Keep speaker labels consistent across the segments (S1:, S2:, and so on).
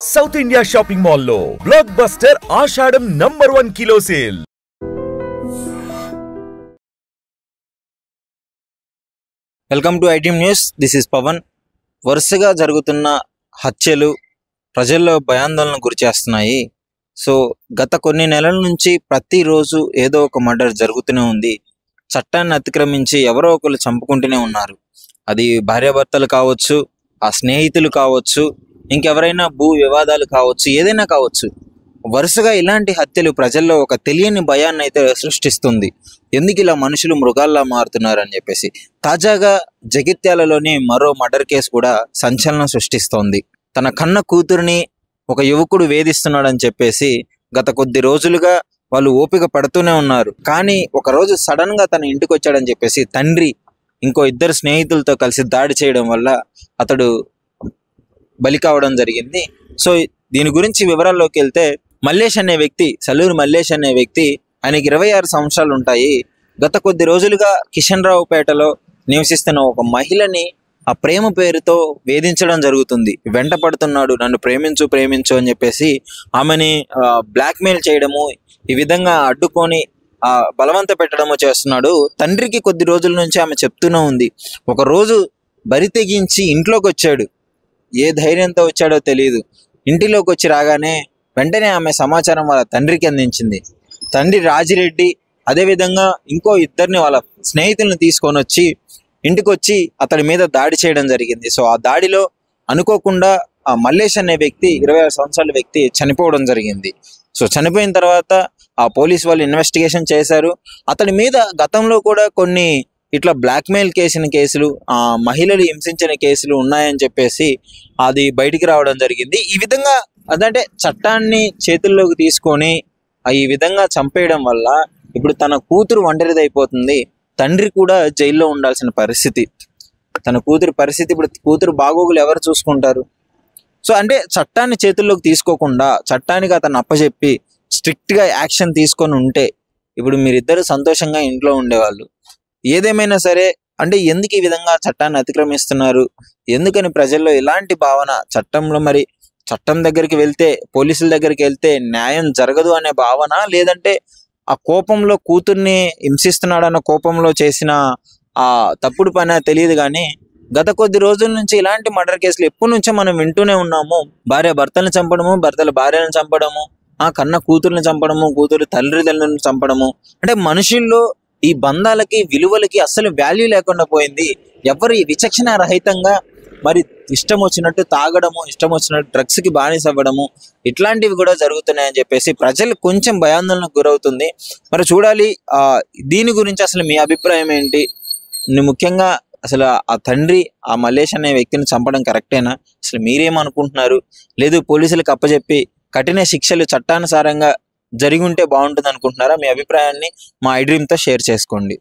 S1: South India shopping mall లో blockbuster Ashadham #1 kilo sale.
S2: Welcome to ITM news. This is Pavan. వరుసగా జరుగుతున్న హత్యలు ప్రజల్లో భయాందోళన గురి చేస్తున్నాయి. సో గత కొన్ని నెలల నుంచి ప్రతిరోజు ఏదో ఒక మర్డర్ జరుగుతూనే ఉంది. చట్టాన్ని అతిక్రమించి ఎవరో ఒకరు చంపుకుంటూనే ఉన్నారు. అది భార్యాభర్తలు కావచ్చు, ఆ స్నేహితులు కావచ్చు, ఇంకెవరైనా భూ వివాదాలు కావచ్చు, ఏదైనా కావచ్చు. వరుసగా ఇలాంటి హత్యలు ప్రజల్లో ఒక తెలియని భయాన్ని అయితే సృష్టిస్తుంది. ఎందుకు ఇలా మనుషులు మృగాల్లా మారుతున్నారు అని చెప్పేసి. తాజాగా జగిత్యాలలోని మరో మర్డర్ కేసు కూడా సంచలనం సృష్టిస్తోంది. తన కన్న కూతురిని ఒక యువకుడు వేధిస్తున్నాడని చెప్పేసి గత కొద్ది రోజులుగా వాళ్ళు ఓపిక పడుతూనే ఉన్నారు. కానీ ఒకరోజు సడన్ గా తన ఇంటికి వచ్చాడని చెప్పేసి తండ్రి ఇంకో 2 స్నేహితులతో కలిసి దాడి చేయడం వల్ల అతడు బలి కావడం జరిగింది. సో దీని గురించి వివరాల్లోకి వెళ్తే, మల్లేష్ అనే వ్యక్తి, సల్లూరు మల్లేష్ అనే వ్యక్తి, ఆయనకి 26 సంవత్సరాలు ఉంటాయి. గత కొద్ది రోజులుగా కిషన్ రావుపేటలో నివసిస్తున్న ఒక మహిళని ఆ ప్రేమ పేరుతో వేధించడం జరుగుతుంది. వెంట పడుతున్నాడు, నన్ను ప్రేమించు అని చెప్పేసి ఆమెని బ్లాక్మెయిల్ చేయడము, ఈ విధంగా అడ్డుకొని బలవంత పెట్టడము చేస్తున్నాడు. తండ్రికి కొద్ది రోజుల నుంచి ఆమె చెప్తూనే ఉంది. ఒక రోజు బరి తెగించి ఇంట్లోకి వచ్చాడు. ఏ ధైర్యంతో వచ్చాడో తెలియదు. ఇంటిలోకి వచ్చి రాగానే వెంటనే ఆమె సమాచారం వాళ్ళ తండ్రికి అందించింది. తండ్రి రాజిరెడ్డి అదేవిధంగా ఇంకో 2 వాళ్ళ స్నేహితులను తీసుకొని వచ్చి ఇంటికి వచ్చి అతడి మీద దాడి చేయడం జరిగింది. సో ఆ దాడిలో అనుకోకుండా ఆ మల్లేష్ అనే వ్యక్తి, 26 సంవత్సరాల వ్యక్తి చనిపోవడం జరిగింది. సో చనిపోయిన తర్వాత ఆ పోలీస్ వాళ్ళు ఇన్వెస్టిగేషన్ చేశారు. అతడి మీద గతంలో కూడా కొన్ని ఇట్లా బ్లాక్మెయిల్ కేసులు, మహిళలు హింసించిన కేసులు ఉన్నాయని చెప్పేసి అది బయటికి రావడం జరిగింది. ఈ విధంగా అదంటే చట్టాన్ని చేతుల్లోకి తీసుకొని ఈ విధంగా చంపేయడం వల్ల ఇప్పుడు తన కూతురు ఒంటరిదైపోతుంది. తండ్రి కూడా జైల్లో ఉండాల్సిన పరిస్థితి. తన కూతురు పరిస్థితి, ఇప్పుడు కూతురు బాగోగులు ఎవరు చూసుకుంటారు? సో అంటే చట్టాన్ని చేతుల్లోకి తీసుకోకుండా చట్టానికి అతను అప్పచెప్పి స్ట్రిక్ట్గా యాక్షన్ తీసుకొని ఉంటే ఇప్పుడు మీరిద్దరు సంతోషంగా ఇంట్లో ఉండేవాళ్ళు. ఏదేమైనా సరే, అంటే ఎందుకు ఈ విధంగా చట్టాన్ని అతిక్రమిస్తున్నారు, ఎందుకని ప్రజల్లో ఇలాంటి భావన, చట్టంలో మరి చట్టం దగ్గరికి వెళ్తే, పోలీసుల దగ్గరికి వెళ్తే న్యాయం జరగదు అనే భావన, లేదంటే ఆ కోపంలో కూతుర్ని హింసిస్తున్నాడన్న కోపంలో చేసిన ఆ తప్పుడు పని తెలియదు. కానీ గత కొద్ది రోజుల నుంచి ఇలాంటి మర్డర్ కేసులు ఎప్పటి నుంచో మనం వింటూనే ఉన్నాము. భార్య భర్తలను చంపడము, భర్తలు భార్యను చంపడము, కన్న కూతుర్ని చంపడము, కూతురు తల్లిదండ్రులను చంపడము. అంటే మనుషుల్లో ఈ బంధాలకి, విలువలకి అస్సలు వాల్యూ లేకుండా పోయింది. ఎవరు విచక్షణ రహితంగా మరి ఇష్టం వచ్చినట్టు తాగడము, ఇష్టం వచ్చినట్టు డ్రగ్స్కి బానిస అవ్వడము, ఇట్లాంటివి కూడా జరుగుతున్నాయని చెప్పేసి ప్రజలు కొంచెం భయాందోళనకు గురవుతుంది. మరి చూడాలి దీని గురించి అసలు మీ అభిప్రాయం ఏంటి? ముఖ్యంగా అసలు ఆ తండ్రి ఆ మల్లేష్ అనే వ్యక్తిని చంపడం కరెక్టేనా? అసలు మీరేమనుకుంటున్నారు? లేదు పోలీసులకు అప్పచెప్పి కఠిన శిక్షలు చట్టానుసారంగా జరిగి ఉంటే బాగుంటుంది అనుకుంటున్నారా? మీ అభిప్రాయాన్ని మా ఐడ్రీమ్తో షేర్ చేసుకోండి.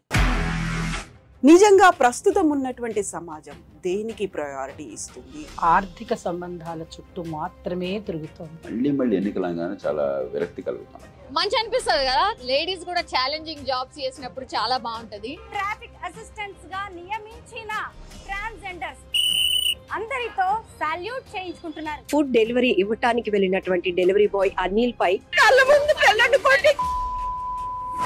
S3: నిజంగా ప్రస్తుతం ఉన్నటువంటి సమాజం దేనికి ప్రయారిటీ ఇస్తుంది?
S4: ఆర్థిక సంబంధాల చుట్టూ మాత్రమే తిరుగుతుంది.
S5: మళ్ళీ ఎన్నికలంగానే చాలా విరక్తి కలుగుతాం.
S6: మంచి అనిపిస్తుంది కదా, లేడీస్ కూడా ఛాలెంజింగ్ జాబ్స్ చేసినప్పుడు చాలా బాగుంటది.
S7: ట్రాఫిక్ అసిస్టెంట్స్ గా నియమించిన ట్రాన్స్జెండర్స్ అందరితో సాల్యూట్ చేయించుకుంటున్నారు.
S8: ఫుడ్ డెలివరీ ఇవ్వటానికి వెళ్ళినటువంటి డెలివరీ బాయ్ అనిల్ పై
S3: కళ్ళ ముందు పెళ్ళండి